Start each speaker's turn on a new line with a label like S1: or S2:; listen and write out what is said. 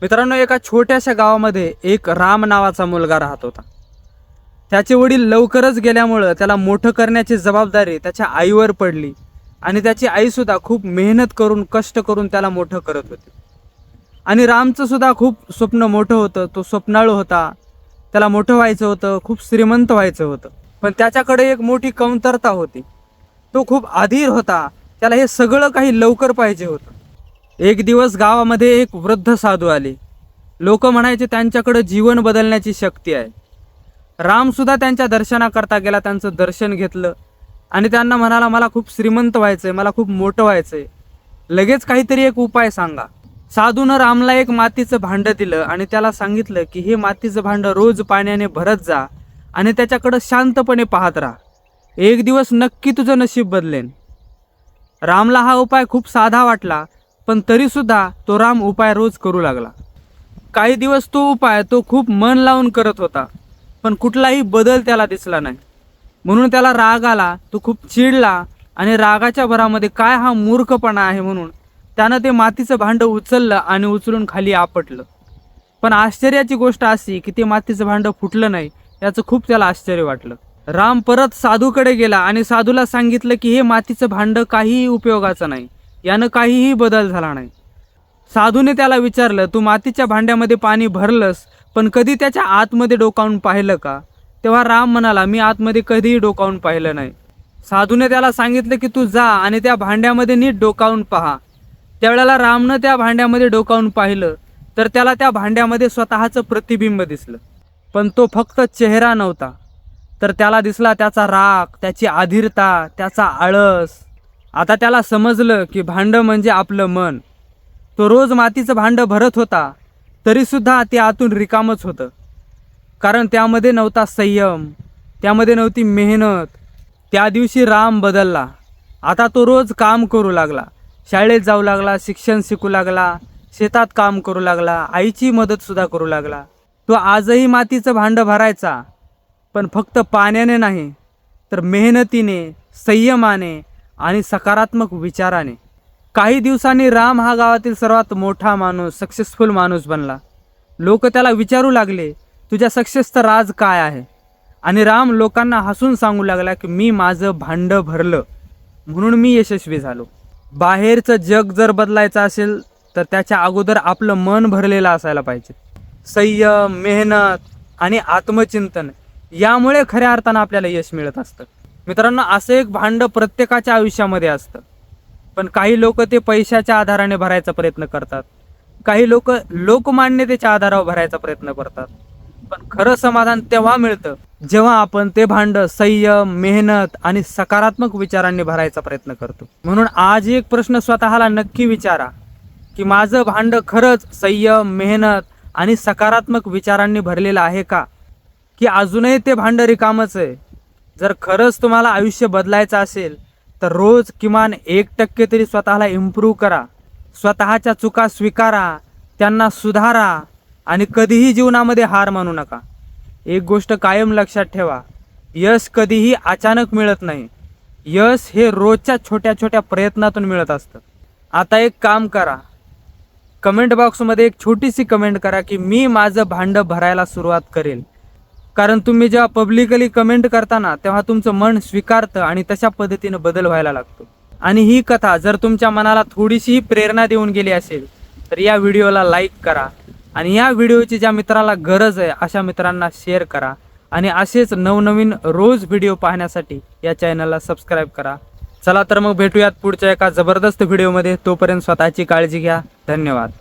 S1: मित्रांनो, एका छोट्याशा गावामध्ये एक राम नावाचा मुलगा राहत होता. त्याचे वडील लवकरच गेल्यामुळे त्याला मोठं करण्याची जबाबदारी त्याच्या आईवर पडली आणि त्याची आई सुद्धा खूप मेहनत करून कष्ट करून त्याला मोठं करत होती. आणि रामचं सुद्धा खूप स्वप्न मोठं होतं. तो स्वप्नाळू होता, त्याला मोठं व्हायचं होतं, खूप श्रीमंत व्हायचं होतं. पण त्याच्याकडे एक मोठी कमतरता होती. तो खूप अधीर होता. त्याला हे सगळं काही लवकर पाहिजे होतं. एक दिवस गावामध्ये एक वृद्ध साधू आले. लोक म्हणायचे त्यांच्याकडे जीवन बदलण्याची शक्ती आहे. राम सुद्धा त्यांच्या दर्शनाकरता गेला, त्यांचं दर्शन घेतलं आणि त्यांना म्हणाला, मला खूप श्रीमंत व्हायचंय, मला खूप मोठं व्हायचंय, लगेच काहीतरी एक उपाय सांगा. साधूनं रामला एक मातीचं भांडं दिलं आणि त्याला सांगितलं की हे मातीचं भांडं रोज पाण्याने भरत जा आणि त्याच्याकडं शांतपणे पाहत राहा. एक दिवस नक्की तुझं नशीब बदलेन. रामला हा उपाय खूप साधा वाटला, पण तरीसुद्धा तो राम उपाय रोज करू लागला. काही दिवस तो उपाय तो खूप मन लावून करत होता, पण कुठलाही बदल त्याला दिसला नाही. म्हणून त्याला राग आला. तो खूप चिडला आणि रागाच्या भरामध्ये काय हा मूर्खपणा आहे म्हणून त्यानं ते मातीचं भांडं उचललं आणि उचलून खाली आपटलं. पण आश्चर्याची गोष्ट अशी की ते मातीचं भांडं फुटलं नाही. याचं खूप त्याला आश्चर्य वाटलं. राम परत साधूकडे गेला आणि साधूला सांगितलं की हे मातीचं भांडं काहीही उपयोगाचं नाही, यानं काहीही बदल झाला नाही. साधूने त्याला विचारलं, तू मातीच्या भांड्यामध्ये पाणी भरलंस, पण कधी त्याच्या आतमध्ये डोकावून पाहिलं का? तेव्हा राम म्हणाला, मी आतमध्ये कधीही डोकावून पाहिलं नाही. साधूने त्याला सांगितलं की तू जा आणि त्या भांड्यामध्ये नीट डोकावून पहा. त्यावेळेला रामनं त्या भांड्यामध्ये डोकावून पाहिलं तर त्याला त्या भांड्यामध्ये स्वतःचं प्रतिबिंब दिसलं. पण तो फक्त चेहरा नव्हता, तर त्याला दिसला त्याचा राग, त्याची अधीरता, त्याचा आळस. आता त्याला समजलं की भांडं म्हणजे आपलं मन. तो रोज मातीचं भांडं भरत होता, तरीसुद्धा ते आतून रिकामच होतं. कारण त्यामध्ये नव्हता संयम, त्यामध्ये नव्हती मेहनत. त्या दिवशी राम बदलला. आता तो रोज काम करू लागला, शाळेत जाऊ लागला, शिक्षण शिकू लागला, शेतात काम करू लागला, आईची मदतसुद्धा करू लागला. तो आजही मातीचं भांडं भरायचा, पण फक्त पाण्याने नाही, तर मेहनतीने, संयमाने आणि सकारात्मक विचाराने. काही दिवसांनी राम हा गावातील सर्वात मोठा माणूस, सक्सेसफुल माणूस बनला. लोक त्याला विचारू लागले, तुझ्या सक्सेसचं राज काय आहे? आणि राम लोकांना हसून सांगू लागला की मी माझं भांडं भरलं म्हणून मी यशस्वी झालो. बाहेरचं जग जर बदलायचं असेल तर त्याच्या अगोदर आपलं मन भरलेलं असायला पाहिजे. संयम, मेहनत आणि आत्मचिंतन यामुळे खऱ्या अर्थानं आपल्याला यश मिळत असतं. मित्रांनो, असं एक भांडं प्रत्येकाच्या आयुष्यामध्ये असतं. पण काही लोक ते पैशाच्या आधाराने भरायचा प्रयत्न करतात, काही लोक लोकमान्यतेच्या आधारावर भरायचा प्रयत्न करतात. पण खरं समाधान तेव्हा मिळतं जेव्हा आपण ते भांडं संयम, मेहनत आणि सकारात्मक विचारांनी भरायचा प्रयत्न करतो. म्हणून आज एक प्रश्न स्वतःला नक्की विचारा की माझं भांडं खरंच संयम, मेहनत आणि सकारात्मक विचारांनी भरलेलं आहे का? की अजूनही ते भांडं रिकामच आहे? जर खरंच तुम्हाला आयुष्य बदलायचं असेल तर रोज किमान 1% तरी स्वतःला इम्प्रूव्ह करा. स्वतःच्या चुका स्वीकारा, त्यांना सुधारा आणि कधीही जीवनामध्ये हार मानू नका. एक गोष्ट कायम लक्षात ठेवा, यश कधीही अचानक मिळत नाही. यश हे रोजच्या छोट्या छोट्या प्रयत्नातून मिळत असतं. आता एक काम करा, कमेंट बॉक्समध्ये एक छोटीशी कमेंट करा की मी माझं भांडं भरायला सुरुवात करेल. कारण तुम्ही जेव्हा पब्लिकली कमेंट करताना तेव्हा तुमचं मन स्वीकारतं आणि तशा पद्धतीनं बदल व्हायला लागतो. आणि ही कथा जर तुमच्या मनाला थोडीशी प्रेरणा देऊन गेली असेल तर या व्हिडिओला लाईक करा आणि या व्हिडिओची ज्या मित्राला गरज आहे अशा मित्रांना शेअर करा. आणि असेच नवनवीन रोज व्हिडिओ पाहण्यासाठी या चॅनलला सबस्क्राईब करा. चला तर मग भेटूयात पुढच्या एका जबरदस्त व्हिडिओमध्ये. तोपर्यंत स्वतःची काळजी घ्या. धन्यवाद.